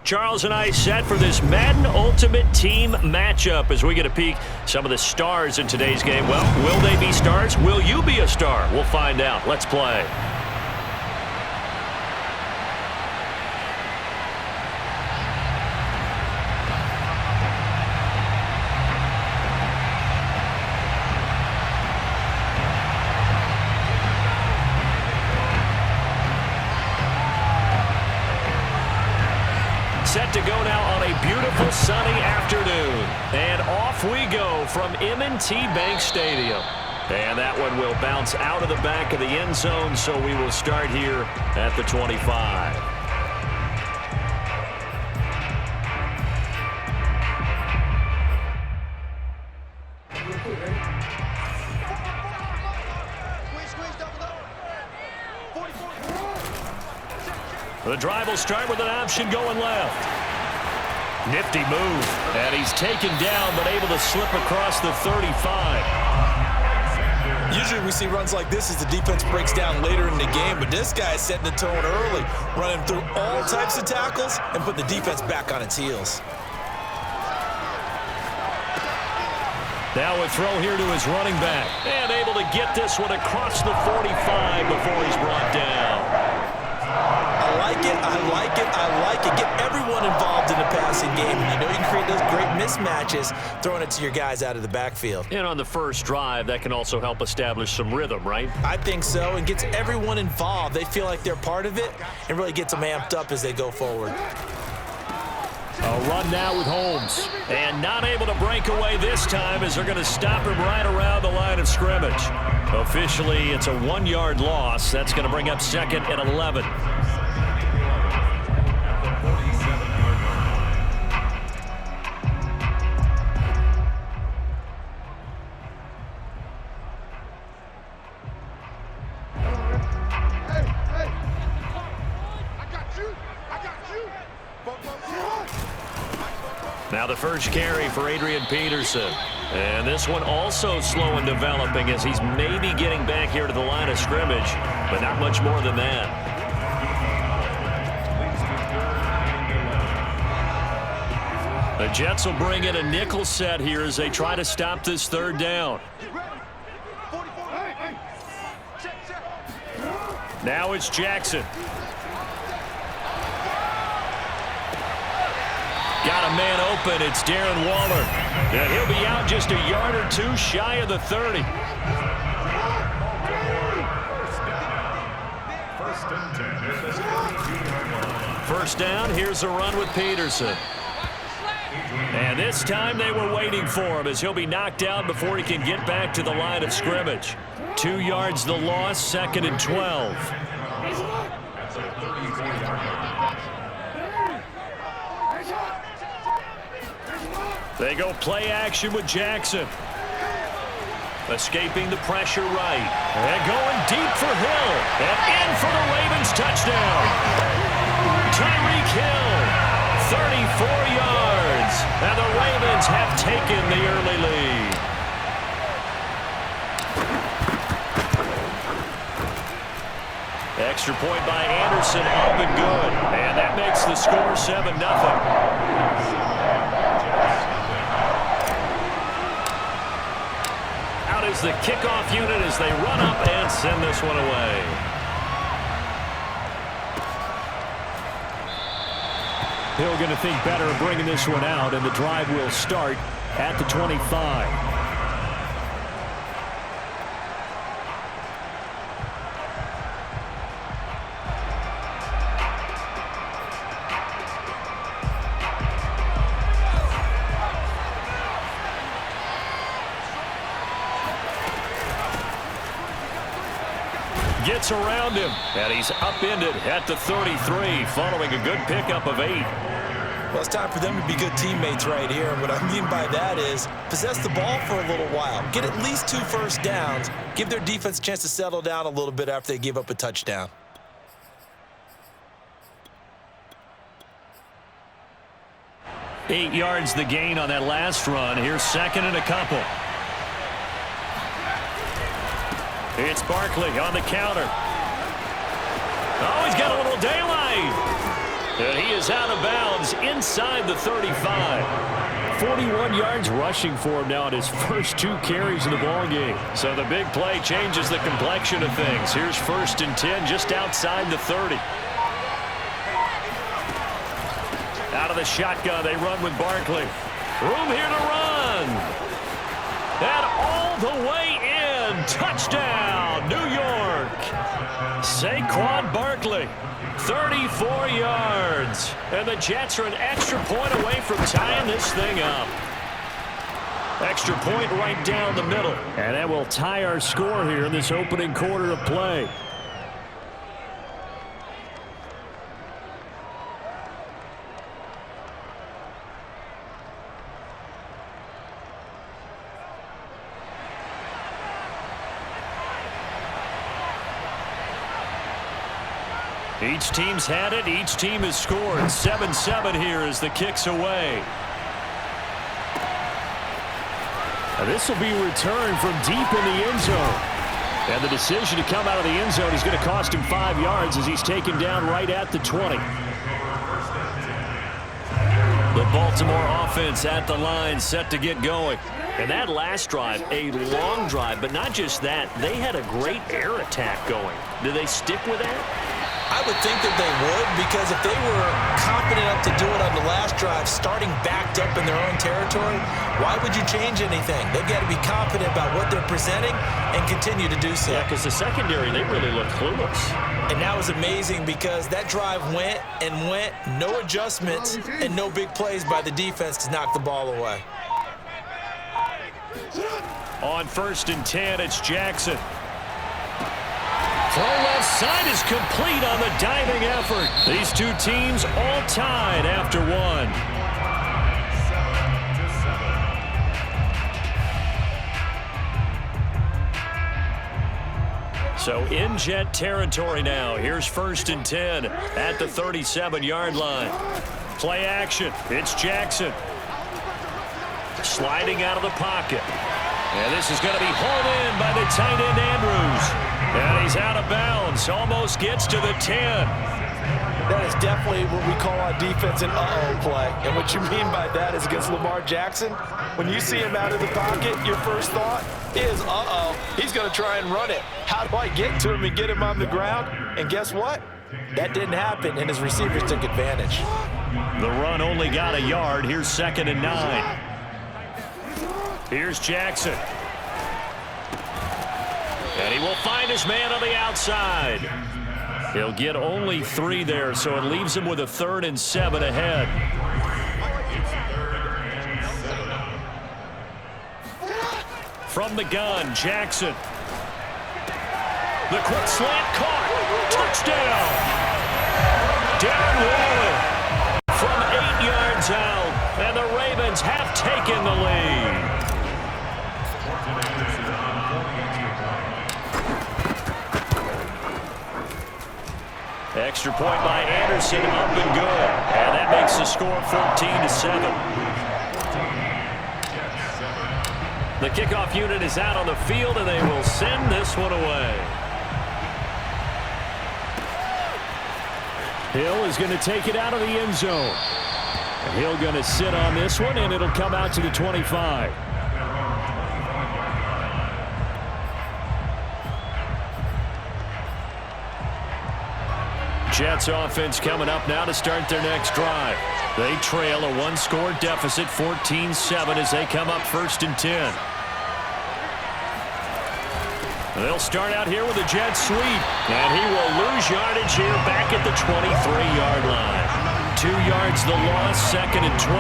Charles and I set for this Madden Ultimate Team matchup as we get a peek some of the stars in today's game. Well, will they be stars? Will you be a star? We'll find out. Let's play. Set to go now on a beautiful sunny afternoon. And off we go from M&T Bank Stadium. And that one will bounce out of the back of the end zone, so we will start here at the 25. The drive will start with an option going left. Nifty move. And he's taken down, but able to slip across the 35. Usually we see runs like this as the defense breaks down later in the game, but this guy is setting the tone early, running through all types of tackles and putting the defense back on its heels. Now a throw here to his running back. And able to get this one across the 45 before he's brought down. I like it, I like it, I like it. Get everyone involved in the passing game, and you know you can create those great mismatches throwing it to your guys out of the backfield. And on the first drive, that can also help establish some rhythm, right? I think so, and gets everyone involved. They feel like they're part of it and really gets them amped up as they go forward. A run now with Holmes. And not able to break away this time as they're going to stop him right around the line of scrimmage. Officially, it's a 1-yard loss. That's going to bring up second and 11. Now the first carry for Adrian Peterson. And this one also slow in developing as he's maybe getting back here to the line of scrimmage, but not much more than that. The Jets will bring in a nickel set here as they try to stop this third down. Now it's Jackson. Got a man open. It's Darren Waller. And he'll be out just a yard or two shy of the 30. First down. Here's a run with Peterson. And this time they were waiting for him as he'll be knocked down before he can get back to the line of scrimmage. 2 yards the loss, second and 12. They go play action with Jackson. Escaping the pressure right. And going deep for Hill. And in for the Ravens touchdown. Tyreek Hill, 34 yards. And the Ravens have taken the early lead. Extra point by Anderson, up and good. And that makes the score 7-0. Is the kickoff unit as they run up and send this one away. Hill going to think better of bringing this one out, and the drive will start at the 25. Gets around him, and he's upended at the 33, following a good pickup of 8. Well, it's time for them to be good teammates right here. And what I mean by that is possess the ball for a little while. Get at least 2 first downs. Give their defense a chance to settle down a little bit after they give up a touchdown. Eight yards the gain on that last run. Here's second and a couple. It's Barkley on the counter. Oh, he's got a little daylight. And he is out of bounds inside the 35. 41 yards rushing for him now on his first 2 carries of the ball game. So the big play changes the complexion of things. Here's 1st and 10 just outside the 30. Out of the shotgun, they run with Barkley. Room here to run. And all the way in. Touchdown, New York. Saquon Barkley, 34 yards. And the Jets are an extra point away from tying this thing up. Extra point right down the middle. And that will tie our score here in this opening quarter of play. Each team's had it. Each team has scored. 7-7 here as the kick's away. Now this will be returned from deep in the end zone. And the decision to come out of the end zone is going to cost him 5 yards as he's taken down right at the 20. The Baltimore offense at the line, set to get going. And that last drive, a long drive, but not just that. They had a great air attack going. Do they stick with that? I would think that they would, because if they were confident enough to do it on the last drive, starting backed up in their own territory, why would you change anything? They've got to be confident about what they're presenting and continue to do so. Yeah, because the secondary, they really looked clueless. And that was amazing because that drive went and went, no adjustments and no big plays by the defense to knock the ball away. On 1st and 10, it's Jackson. Throw left side is complete on the diving effort. These two teams all tied after 1. So in Jet territory now. Here's 1st and 10 at the 37-yard line. Play action. It's Jackson. Sliding out of the pocket. And this is going to be hauled in by the tight end Andrews. And he's out of bounds. Almost gets to the 10. That is definitely what we call on defense an uh-oh play. And what you mean by that is against Lamar Jackson, when you see him out of the pocket, your first thought is, uh-oh, he's going to try and run it. How do I get to him and get him on the ground? And guess what? That didn't happen, and his receivers took advantage. The run only got a yard. Here's 2nd and 9. Here's Jackson. And he will find his man on the outside. He'll get only 3 there, so it leaves him with a 3rd and 7 ahead. From the gun, Jackson. The quick slant caught. Touchdown. Darren Waller from 8 yards out. And the Ravens have taken the lead. Extra point by Anderson, up and good. And that makes the score 14-7. The kickoff unit is out on the field, and they will send this one away. Hill is going to take it out of the end zone. Hill going to sit on this one, and it'll come out to the 25. Jets offense coming up now to start their next drive. They trail a 1-score deficit, 14-7, as they come up 1st and 10. They'll start out here with a jet sweep, and he will lose yardage here back at the 23-yard line. 2 yards the loss, 2nd and 12.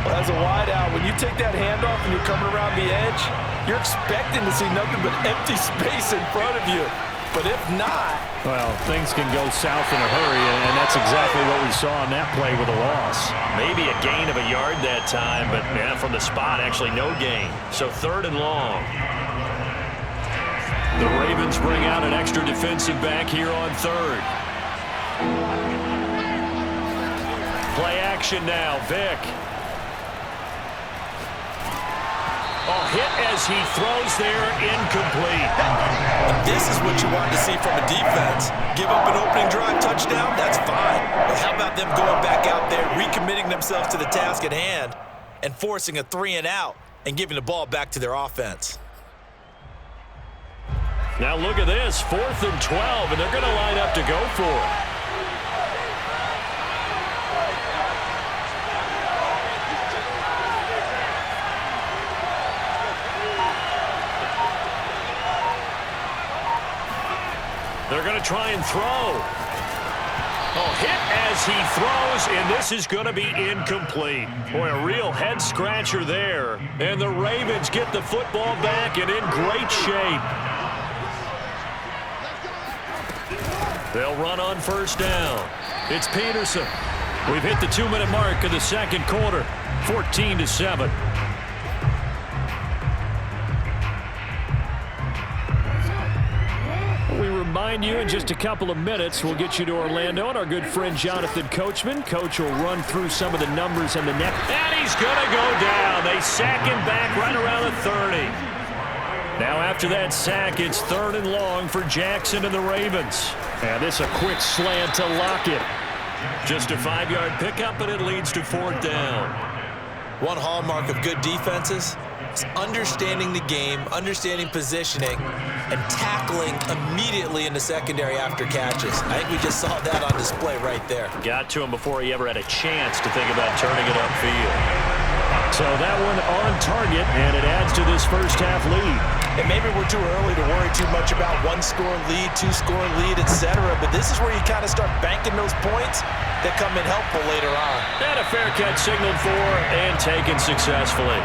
Well, as a wideout, when you take that handoff and you're coming around the edge, you're expecting to see nothing but empty space in front of you. But if not, well, things can go south in a hurry, and that's exactly what we saw on that play with a loss. Maybe a gain of a yard that time, but yeah, from the spot, actually no gain. So 3rd and long. The Ravens bring out an extra defensive back here on 3rd. Play action now, Vick. A hit as he throws there, incomplete. This is what you want to see from a defense. Give up an opening drive touchdown, that's fine. But how about them going back out there, themselves to the task at hand and forcing a 3-and-out and giving the ball back to their offense. Now look at this, 4th and 12, and they're going to line up to go for it. They're going to try and throw. Oh, hit as he throws, and this is going to be incomplete. Boy, a real head-scratcher there. And the Ravens get the football back and in great shape. They'll run on 1st down. It's Peterson. We've hit the 2-minute mark of the 2nd quarter, 14-7. We remind you in just a couple of minutes, we'll get you to Orlando and our good friend Jonathan Coachman. Coach will run through some of the numbers and the net. And he's going to go down. They sack him back right around the 30. Now after that sack, it's 3rd and long for Jackson and the Ravens. And this a quick slant to Lockett. Just a 5-yard pickup, and it leads to 4th down. One hallmark of good defenses is understanding the game, understanding positioning, and tackling immediately in the secondary after catches. I think we just saw that on display right there. Got to him before he ever had a chance to think about turning it upfield. So that one on target, and it adds to this first-half lead. And maybe we're too early to worry too much about 1-score lead, 2-score lead, etc. But this is where you kind of start banking those points that come in helpful later on. And a fair catch signaled for and taken successfully.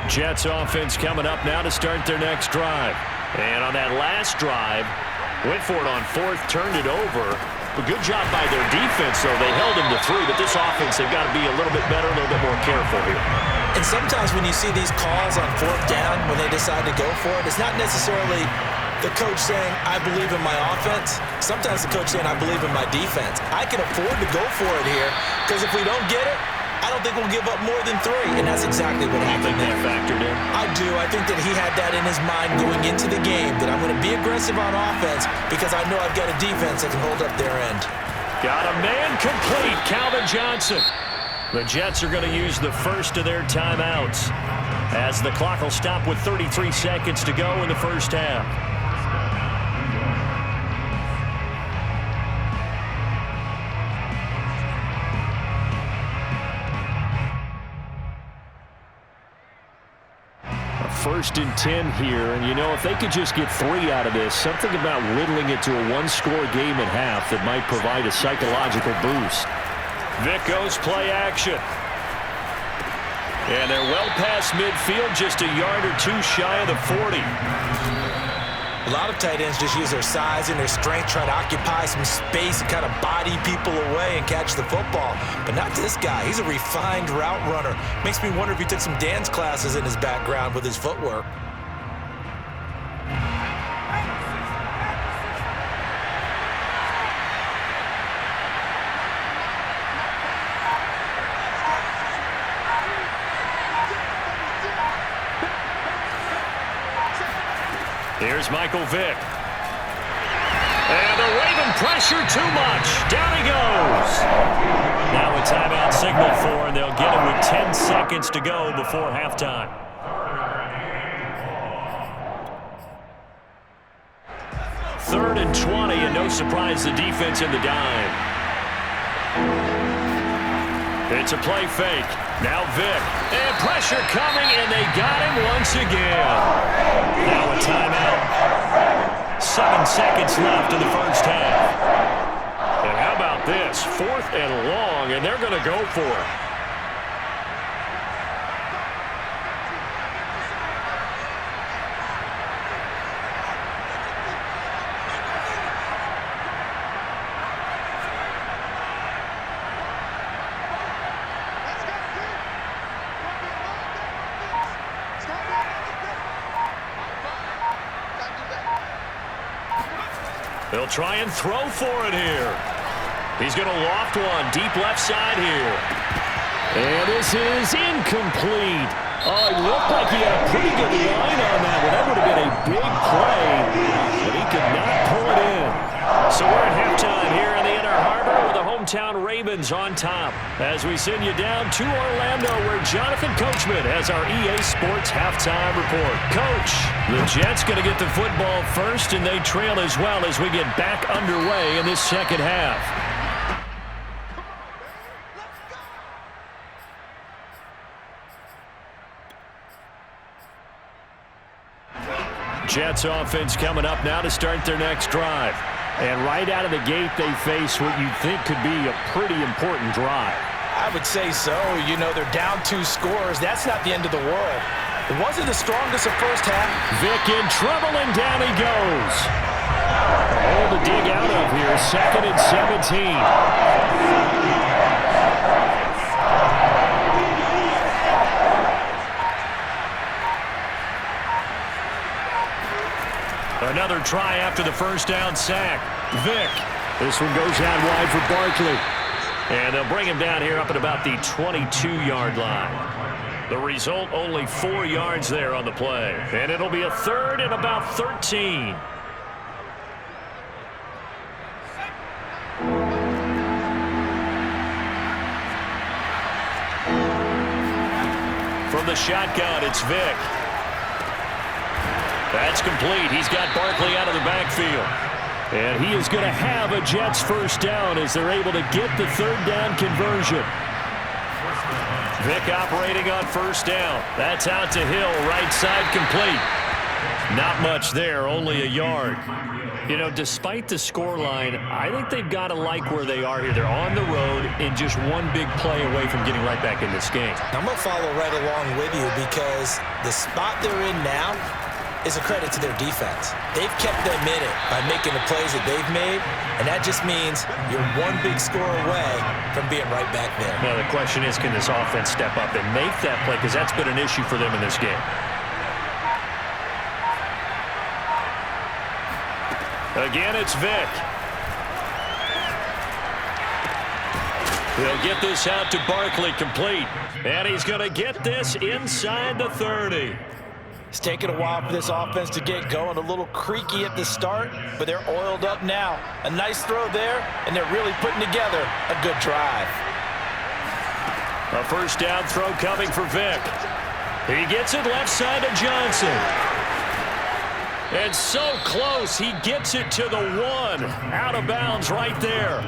Jets offense coming up now to start their next drive. And on that last drive, went for it on 4th, turned it over. A good job by their defense, though. They held him to 3, but this offense, they've got to be a little bit better, a little bit more careful here. And sometimes when you see these calls on 4th down, when they decide to go for it, it's not necessarily the coach saying, I believe in my offense. Sometimes the coach saying, I believe in my defense. I can afford to go for it here, because if we don't get it, I don't think we'll give up more than 3, and that's exactly what happened there. Factored in? I do. I think that he had that in his mind going into the game, that I'm going to be aggressive on offense because I know I've got a defense that can hold up their end. Got a man complete, Calvin Johnson. The Jets are going to use the first of their timeouts as the clock will stop with 33 seconds to go in the first half. First and 10 here, and you know, if they could just get 3 out of this, something about whittling it to a 1-score game at half that might provide a psychological boost. Vic goes play action. And they're well past midfield, just a yard or 2 shy of the 40. A lot of tight ends just use their size and their strength, try to occupy some space and kind of body people away and catch the football. But not this guy. He's a refined route runner. Makes me wonder if he took some dance classes in his background with his footwork. Here's Michael Vick. And the Raven pressure too much. Down he goes. Now a timeout signal for, and they'll get him with 10 seconds to go before halftime. Third and 20, and no surprise the defense in the dime. It's a play fake. Now Vick. And pressure coming, and they got him once again. Now a timeout. 7 seconds left in the first half. And how about this? 4th and long, and they're going to go for it. They'll try and throw for it here. He's going to loft one deep left side here. And this is incomplete. Oh, he looked like he had a pretty good line on that one. That would have been a big play, but he could not pull it in. So we're at halftime here in the Inner Harbor with the hometown Ravens on top. As we send you down to Orlando, where Jonathan Coachman has our EA Sports halftime report. Coach, the Jets going to get the football first, and they trail as well as we get back underway in this second half. Jets offense coming up now to start their next drive. And right out of the gate, they face what you think could be a pretty important drive. I would say so. You know, they're down 2 scores. That's not the end of the world. It wasn't the strongest of first half. Vick in trouble, and down he goes. Hole to dig out of here, 2nd and 17. Another try after the first down sack. Vick. This one goes out wide for Barkley. And they'll bring him down here up at about the 22-yard line. The result, only 4 yards there on the play. And it'll be a 3rd and about 13. From the shotgun, it's Vick. That's complete. He's got Barkley out of the backfield. And he is going to have a Jets first down as they're able to get the 3rd down conversion. Vick operating on first down. That's out to Hill, right side complete. Not much there, only a yard. You know, despite the scoreline, I think they've got to like where they are here. They're on the road and just one big play away from getting right back in this game. I'm going to follow right along with you because the spot they're in now is a credit to their defense. They've kept them in it by making the plays that they've made, and that just means you're one big score away from being right back there. Now, the question is, can this offense step up and make that play? Because that's been an issue for them in this game. Again, it's Vick. He'll get this out to Barkley, complete. And he's going to get this inside the 30. It's taken a while for this offense to get going. A little creaky at the start, but they're oiled up now. A nice throw there, and they're really putting together a good drive. A first down throw coming for Vick. He gets it left side to Johnson. And so close, he gets it to the 1. Out of bounds right there.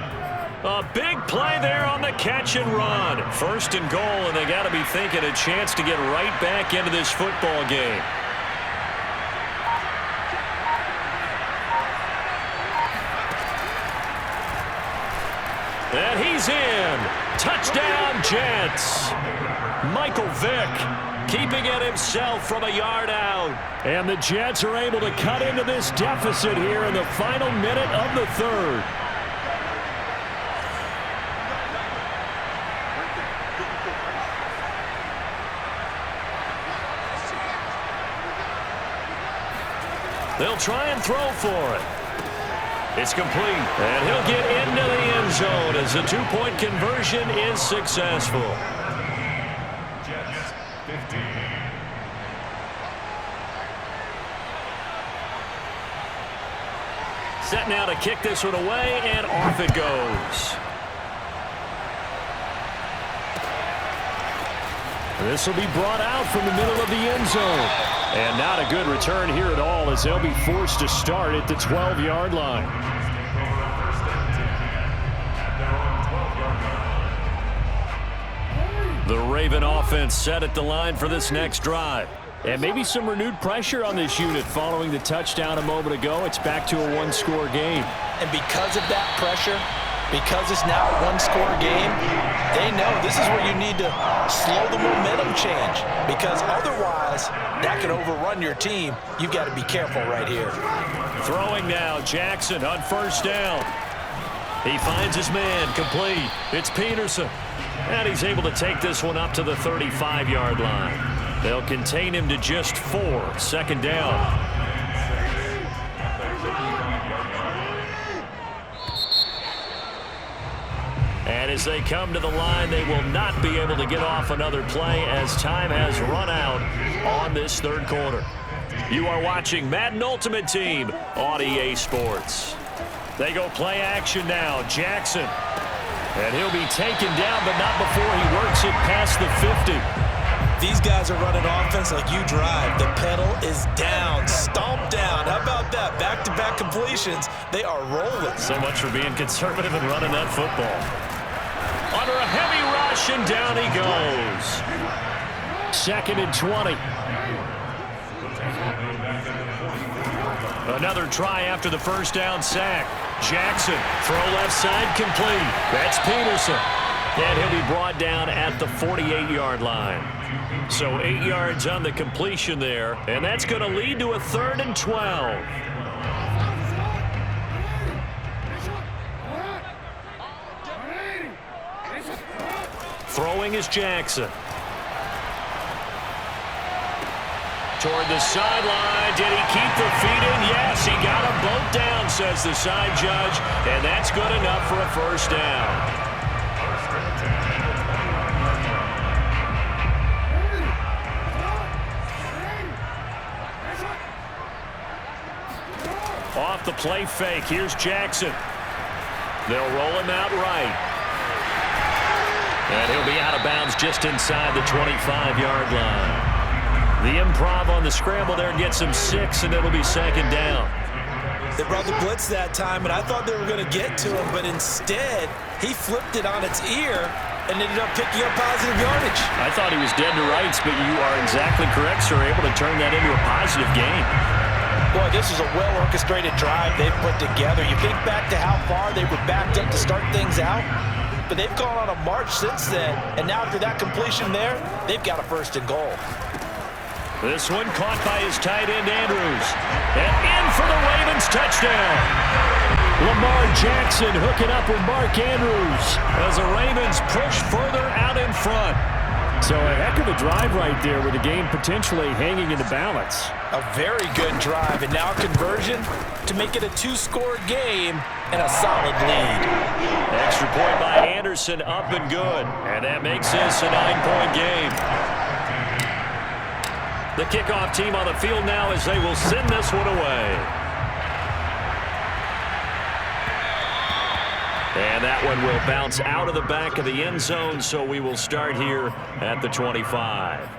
A big play there on the catch and run. 1st and goal, and they got to be thinking a chance to get right back into this football game. And he's in. Touchdown, Jets. Michael Vick keeping it himself from a yard out. And the Jets are able to cut into this deficit here in the final minute of the 3rd. They'll try and throw for it. It's complete. And he'll get into the end zone as the 2-point conversion is successful. Jets 15. Set now to kick this one away, and off it goes. This will be brought out from the middle of the end zone. And not a good return here at all as they'll be forced to start at the 12-yard line. The Raven offense set at the line for this next drive. And maybe some renewed pressure on this unit following the touchdown a moment ago. It's back to a 1-score game. And because of that pressure, because it's now a 1-score game, they know this is where you need to slow the momentum change, because otherwise that could overrun your team. You've got to be careful right here. Throwing now, Jackson on first down. He finds his man, complete. It's Peterson. And he's able to take this one up to the 35-yard line. They'll contain him to just 4, 2nd down. And as they come to the line, they will not be able to get off another play as time has run out on this third quarter. You are watching Madden Ultimate Team on EA Sports. They go play action now. Jackson. And he'll be taken down, but not before he works it past the 50. These guys are running offense like you drive. The pedal is down, stomped down. How about that? Back-to-back completions. They are rolling. So much for being conservative and running that football. Under a heavy rush, and down he goes. 2nd and 20. Another try after the first down sack. Jackson, throw left side, complete. That's Peterson. And he'll be brought down at the 48-yard line. So 8 yards on the completion there, and that's going to lead to a 3rd and 12. Throwing is Jackson. Toward the sideline. Did he keep the feet in? Yes, he got them both down, says the side judge, and that's good enough for a first down. Off the play fake. Here's Jackson. They'll roll him out right. And he'll be out of bounds just inside the 25-yard line. The improv on the scramble there gets him 6, and it'll be 2nd down. They brought the blitz that time, and I thought they were going to get to him, but instead, he flipped it on its ear and ended up picking up positive yardage. I thought he was dead to rights, but you are exactly correct, sir. Able to turn that into a positive gain. Boy, this is a well-orchestrated drive they've put together. You think back to how far they were backed up to start things out, but they've gone on a march since then, and now after that completion there, they've got a 1st and goal. This one caught by his tight end, Andrews. And in for the Ravens touchdown. Lamar Jackson hooking up with Mark Andrews as the Ravens push further out in front. So a heck of a drive right there with the game potentially hanging in the balance. A very good drive, and now a conversion to make it a 2-score game and a solid lead. Extra point by Anderson, up and good. And that makes this a 9-point game. The kickoff team on the field now as they will send this one away. And that one will bounce out of the back of the end zone, so we will start here at the 25.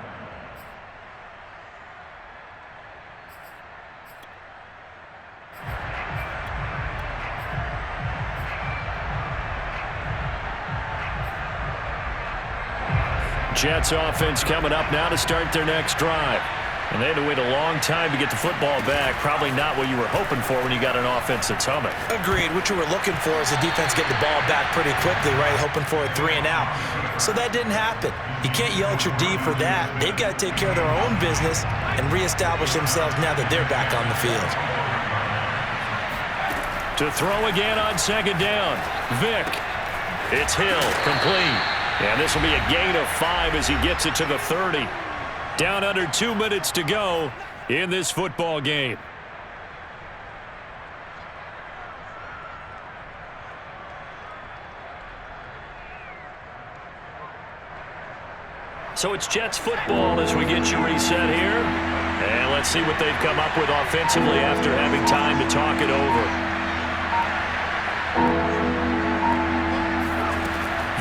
Jets offense coming up now to start their next drive. And they had to wait a long time to get the football back. Probably not what you were hoping for when you got an offense that's humming. Agreed. What you were looking for is the defense get the ball back pretty quickly, right? Hoping for a 3 and out. So that didn't happen. You can't yell at your D for that. They've got to take care of their own business and reestablish themselves now that they're back on the field. To throw again on 2nd down. Vick. It's Hill. Complete. And this will be a gain of 5 as he gets it to the 30. Down under 2 minutes to go in this football game. So it's Jets football as we get you reset here. And let's see what they've come up with offensively after having time to talk it over.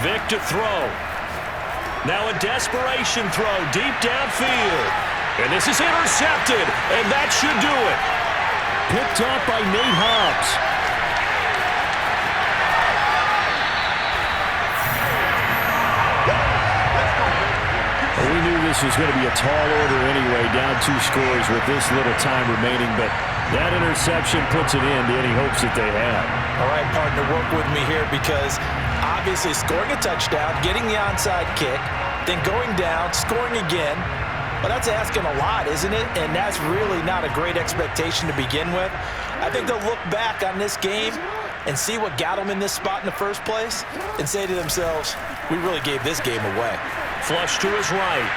Vick to throw. Now a desperation throw deep downfield. And this is intercepted, and that should do it. Picked off by Nate Hobbs. We knew this was going to be a tall order anyway, down 2 scores with this little time remaining, but that interception puts it into any hopes that they have. All right, partner, work with me here because obviously scoring a touchdown, getting the onside kick, then going down, scoring again. Well, that's asking a lot, isn't it? And that's really not a great expectation to begin with. I think they'll look back on this game and see what got them in this spot in the first place and say to themselves, we really gave this game away. Flush to his right.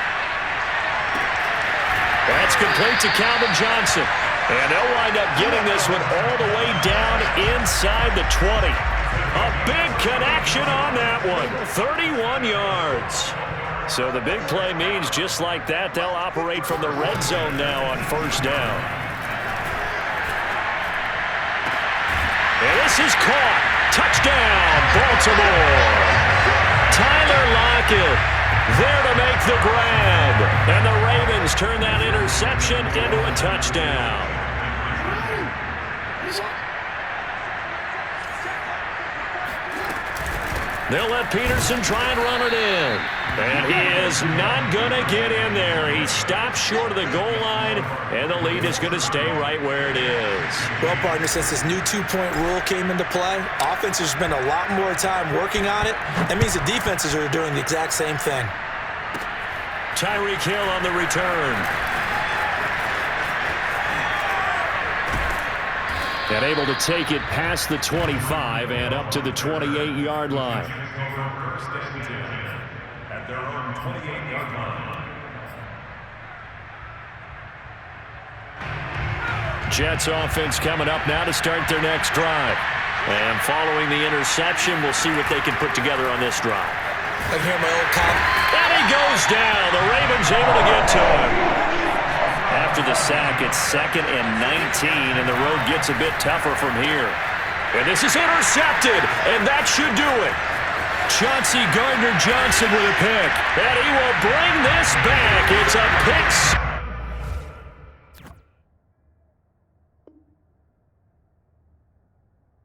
That's complete to Calvin Johnson. And they'll wind up getting this one all the way down inside the 20. A big connection on that one. 31 yards. So the big play means just like that, they'll operate from the red zone now on first down. And this is caught. Touchdown, Baltimore. Tyler Lockett there to make the grab. And the Ravens turn that interception into a touchdown. They'll let Peterson try and run it in. And he is not going to get in there. He stops short of the goal line, and the lead is going to stay right where it is. Well, partner, since this new two-point rule came into play, offense has spent a lot more time working on it. That means the defenses are doing the exact same thing. Tyreek Hill on the return. And able to take it past the 25 and up to the 28-yard line. At their own 28-yard line. Jets offense coming up now to start their next drive. And following the interception, we'll see what they can put together on this drive. I can hear my old cop. And he goes down. The Ravens able to get to him. After the sack, it's 2nd and 19, and the road gets a bit tougher from here. And this is intercepted, and that should do it. Chauncey Gardner-Johnson with a pick, and he will bring this back. It's a pick 6.